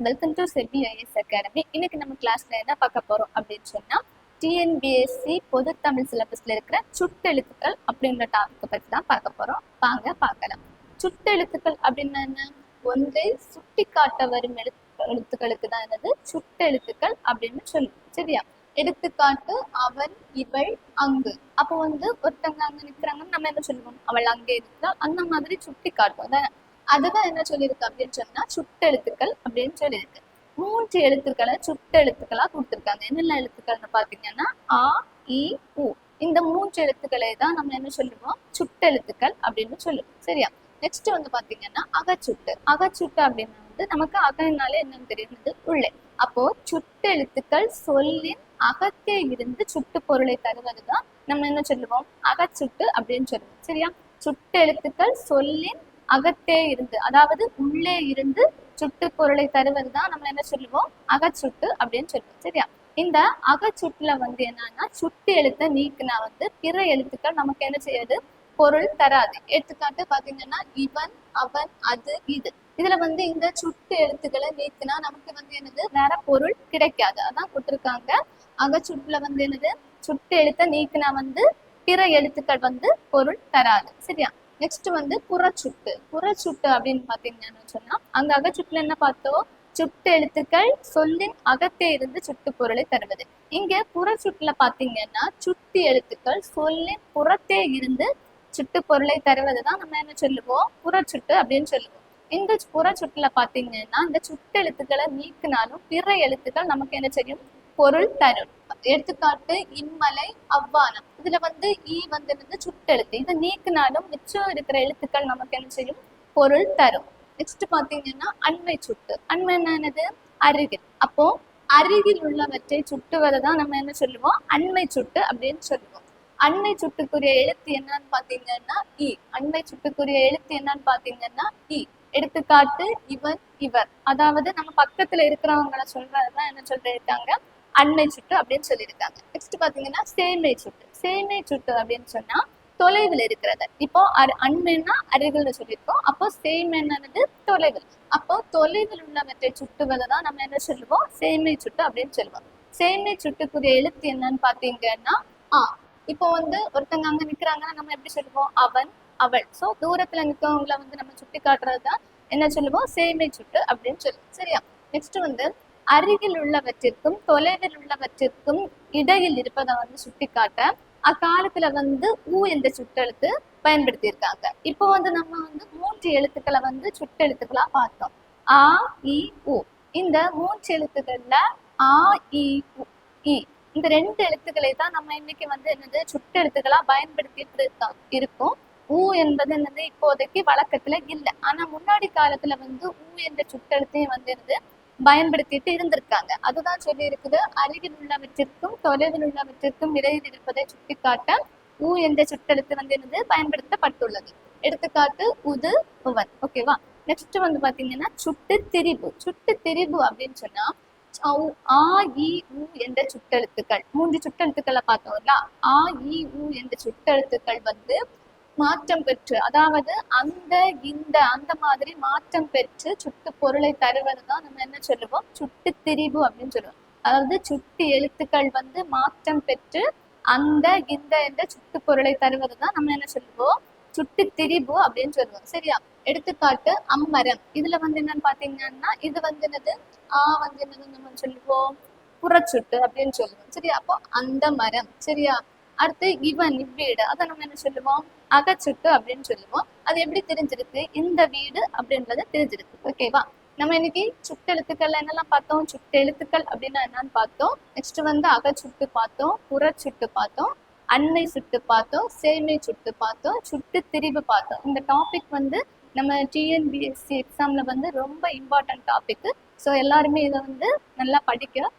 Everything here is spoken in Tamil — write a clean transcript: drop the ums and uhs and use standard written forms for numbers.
Welcome to SEBI IS academy. இன்னைக்கு நம்ம கிளாஸ்ல என்ன பார்க்க போறோம் அப்படின்னு சொன்னா, டிஎன்பிஎஸ்சி பொது தமிழ் சிலபஸ்ல இருக்கிற சுட்டெழுத்துக்கள் அப்படின்ற டாபிக்கை பத்தி தான் பார்க்க போறோம். வாங்க பார்க்கலாம். சுட்டெழுத்துக்கள் அப்படின்னா என்ன? ஒன்றை சுட்டி காட்ட வரும் எழுத்துக்களுக்கு தான் என்னது சுட்டெழுத்துக்கள் அப்படின்னு சொல்லுவோம். சரியா? எடுத்துக்காட்டு அவன், இவள், அங்கு. அப்போ ஒருத்தவங்க அங்க நிக்கிறாங்கன்னு நம்ம என்ன சொல்லுவோம்? அவள் அங்கே இருக்கிறாள். அந்த மாதிரி சுட்டி காட்டுவோம். அதுதான் என்ன சொல்லியிருக்கு அப்படின்னு சொன்னா சுட்டெழுத்துக்கள் அப்படின்னு சொல்லியிருக்கு. 3 எழுத்துக்களை சுட்டெழுத்துக்களா கொடுத்துருக்காங்க. என்னென்ன எழுத்துக்கள்னு பாத்தீங்கன்னா ஆ, இ, உ. இந்த 3 எழுத்துக்களை தான் நம்ம என்ன சொல்லுவோம்? சுட்டெழுத்துக்கள் அப்படின்னு சொல்லுவோம். சரியா? நெக்ஸ்ட் பாத்தீங்கன்னா அகச்சுட்டு. அகச்சுட்டு அப்படின்னா நமக்கு அகனாலே என்னன்னு தெரியுது? உள்ளே. அப்போ சுட்டெழுத்துக்கள் சொல்லின் அகத்தே இருந்து சுட்டு பொருளை தருவதுதான் நம்ம என்ன சொல்லுவோம்? அகச்சுட்டு அப்படின்னு சொல்லுவோம். சரியா? சுட்டெழுத்துக்கள் சொல்லின் அகத்தே இருந்து, அதாவது உள்ளே இருந்து சுட்டு பொருளை தருவதுதான் நம்ம என்ன சொல்லுவோம்? அகச்சுட்டு அப்படின்னு சொல்லுவோம். சரியா? இந்த அகச்சுட்டுல என்னன்னா சுட்டு எழுத்தை நீக்கினா பிற எழுத்துக்கள் நமக்கு என்ன செய்யாது? பொருள் தராது. எடுத்துக்காட்டு பாத்தீங்கன்னா இவன், அவன், அது, இது. இதுல இந்த சுட்டு எழுத்துக்களை நீக்கினா நமக்கு என்னது? வேற பொருள் கிடைக்காது. அதான் கொடுத்துருக்காங்க. அகச்சுட்டுல என்னது? சுட்டு எழுத்தை நீக்கினா பிற எழுத்துக்கள் பொருள் தராது. சரியா? நெக்ஸ்ட் புறச்சுட்டு. புறச்சுட்டு அப்படின்னு பாத்தீங்கன்னு சொன்னா அங்க அகச்சுட்டுல என்ன பார்த்தோம்? சுட்டு எழுத்துக்கள் சொல்லின் அகத்தே இருந்து சுட்டு பொருளை தருவது. இங்க புறச்சுட்டுல பாத்தீங்கன்னா சுட்டு எழுத்துக்கள் சொல்லின் புறத்தே இருந்து சுட்டு பொருளை தருவதுதான் நம்ம என்ன சொல்லுவோம்? புறச்சுட்டு அப்படின்னு சொல்லுவோம். இந்த புறச்சுட்டுல பாத்தீங்கன்னா இந்த சுட்டு எழுத்துக்களை நீக்கினாலும் பிற எழுத்துக்கள் நமக்கு என்ன செய்யும்? பொருள் தரும். எடுத்துக்காட்டு இம்மலை, அவ்வானம். இதுல ஈ சுட்டெழுத்து. இதை நீக்கினாலும் மிச்சம் இருக்கிற எழுத்துக்கள் நமக்கு என்ன செய்யும்? பொருள் தரும். நெக்ஸ்ட் பாத்தீங்கன்னா அண்மை சுட்டு. அண்மை என்னது? அருகில். அப்போ அருகில் உள்ளவற்றை சுட்டுவதை தான் நம்ம என்ன சொல்லுவோம்? அண்மை சுட்டு அப்படின்னு சொல்லுவோம். அண்மை சுட்டுக்குரிய எழுத்து என்னன்னு பாத்தீங்கன்னா இ. அண்மை சுட்டுக்குரிய எழுத்து என்னன்னு பாத்தீங்கன்னா இ. எடுத்துக்காட்டு இவன், இவர். அதாவது நம்ம பக்கத்துல இருக்கிறவங்களை சொல்றதுதான் என்ன சொல்லிருக்காங்க? அண்மை சுட்டு அப்படின்னு சொல்லியிருக்காங்க. நெக்ஸ்ட் பாத்தீங்கன்னா சேமை சுட்டு. சேமை சுட்டு அப்படின்னு சொன்னா தொலைவில் இருக்கிறது. இப்போ அண்மைன்னா அருகில் சொல்லியிருக்கோம். அப்போ சேமைன்னு தொலைவில். அப்போ தொலைவில் உள்ளவற்றை சுட்டுவதை தான் நம்ம என்ன சொல்லுவோம்? சேமை சுட்டு அப்படின்னு சொல்லுவோம். சேமை சுட்டுக்குரிய எழுத்து என்னன்னு பாத்தீங்கன்னா ஆ. இப்போ ஒருத்தங்க அங்க நிக்கிறாங்கன்னா நம்ம எப்படி சொல்லுவோம்? அவன், அவள். சோ தூரத்துல நிற்கவங்களை நம்ம சுட்டி காட்டுறதுதான் என்ன சொல்லுவோம்? சேமை சுட்டு அப்படின்னு சொல்லுவோம். சரியா? நெக்ஸ்ட் அருகில் உள்ளவற்றிற்கும் தொலைவில் உள்ளவற்றிற்கும் இடையில் இருப்பதை சுட்டி காட்ட அக்காலத்துல ஊ என்ற சுட்டெழுத்து பயன்படுத்தி இருக்காங்க. இப்போ நம்ம 3 எழுத்துக்களை சுட்டெழுத்துக்களா பார்த்தோம். ஆ, இ, உ. இந்த 3 எழுத்துக்கள்ல ஆ, இ, உ, இ. இந்த 2 எழுத்துக்களை தான் நம்ம இன்னைக்கு என்னது சுட்டெழுத்துக்களா பயன்படுத்திட்டு இருக்கோம். ஊ என்பது என்னது இப்போதைக்கு வழக்கத்துல இல்லை. ஆனா முன்னாடி காலத்துல ஊ என்ற சுட்டெழுத்தையும் என்னது பயன்படுத்திட்டு இருந்திருக்காங்க. அதுதான் சொல்லி இருக்குது, அருகில் உள்ளவற்றிற்கும் தொலைவில் உள்ளவற்றிற்கும் இடையில் இருப்பதை சுட்டிக்காட்ட ஊ என்ற சுட்டெழுத்து என்னது பயன்படுத்தப்பட்டுள்ளது. எடுத்துக்காட்டு உது, உவன். ஓகேவா? நெக்ஸ்ட் பாத்தீங்கன்னா சுட்டு திரிபு. சுட்டு திரிபு அப்படின்னு சொன்னா ஆ, இ, உ என்ற சுட்டெழுத்துக்கள். 3 சுட்டெழுத்துக்களை பார்த்தோம்ல. ஆ, இ, உ என்ற சுட்டெழுத்துக்கள் மாற்றம் பெற்று, அதாவது அந்த மாதிரி மாற்றம் பெற்று சுட்டு பொருளை தருவதுதான் நம்ம என்ன சொல்லுவோம்? சுட்டு திரிபு அப்படின்னு சொல்லுவோம். அதாவது சுட்டு எழுத்துக்கள் மாற்றம் பெற்று அந்த என்ற சுட்டு பொருளை தருவதுதான் நம்ம என்ன சொல்லுவோம்? சுட்டு திரிபு அப்படின்னு சொல்லுவோம். சரியா? எடுத்துக்காட்டு அம்மரம். இதுல என்னன்னு பாத்தீங்கன்னா இது என்னது? ஆ என்னது நம்ம சொல்லுவோம்? புறச்சுட்டு அப்படின்னு சொல்லுவோம். சரியா? அப்போ அந்த மரம். சரியா? அடுத்து இவன், இவ்வீடு. அதை நம்ம என்ன சொல்லுவோம்? அகச்சுட்டு அப்படின்னு சொல்லுவோம். அது எப்படி தெரிஞ்சிருக்கு? இந்த வீடு அப்படின்றத தெரிஞ்சிருக்கு. ஓகேவா? நம்ம இன்னைக்கு சுட்டெழுத்துக்கள்ல என்னெல்லாம் பார்த்தோம்? சுட்டெழுத்துக்கள் அப்படின்னா என்னன்னு பார்த்தோம். நெக்ஸ்ட் அகச்சுட்டு பார்த்தோம், புறச்சுட்டு பார்த்தோம், அண்மை சுட்டு பார்த்தோம், சேமை சுட்டு பார்த்தோம், சுட்டு திரிவு பார்த்தோம். இந்த டாபிக் நம்ம டிஎன்பிஎஸ்சி எக்ஸாம்ல ரொம்ப இம்பார்ட்டன்ட் டாபிக். ஸோ எல்லாருமே இதை நல்லா படிக்க